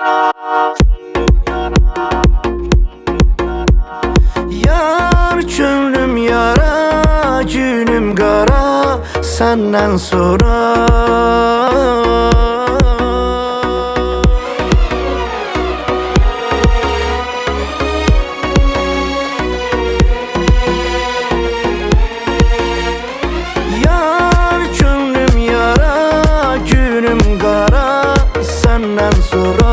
Yar könlüm yara, günüm qara səndən sonra. Yar könlüm yara, günüm qara səndən sonra.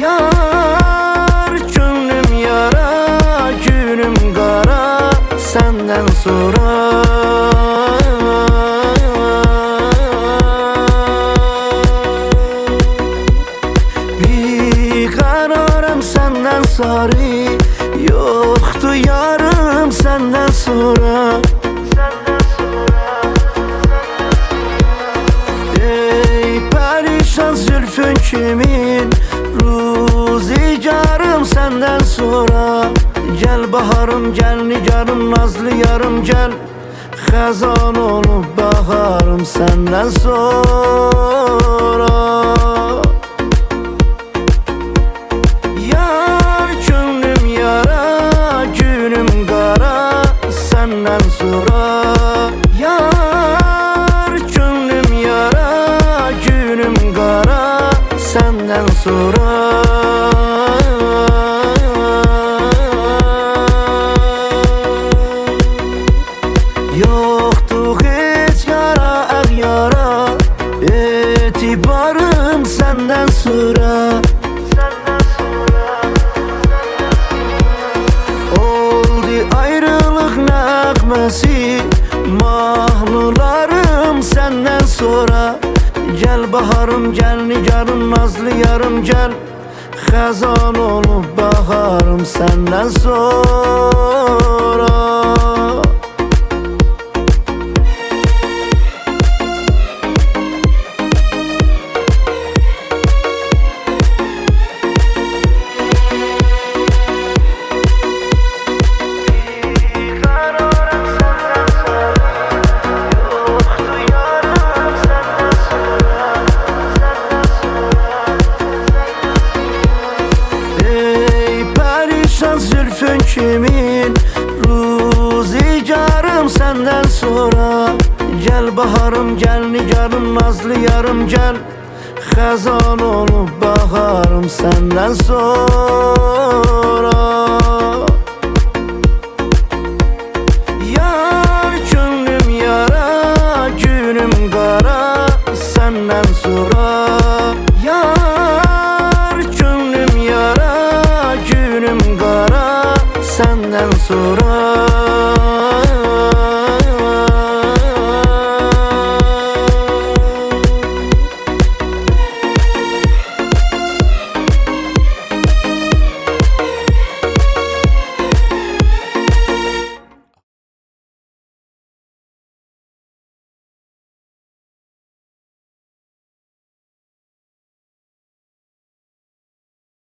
Yar könlüm yara, günüm qara səndən sonra. Bir qararam səndən sarı, yoxdur yarım səndən sonra. Ey perişan zülfün kimin, ruzigarım səndən sonra. Gel baharım, gel nigarım, nazlı yarım gel, xəzan olub baharım səndən sonra. Yar könlüm yara, günüm qara səndən sonra. Yar könlüm yara, günüm qara səndən sonra. Yoktu hiç yara, yara, etibarım səndən sonra. Oldu ayrılık nəğməsi, mahnılarım səndən sonra. Gel baharım, gel nigarım, nazlı yarım gel, xəzan olub baharım səndən sonra. Zülfün kimin, ruzigarım səndən sonra. Gel baharım, gel nigarım, nazlı yarım gel, xəzan olub baharım səndən sonra. Yar könlüm yara, günüm qara səndən sonra. Yar könlüm yara, günüm qara səndən sonra.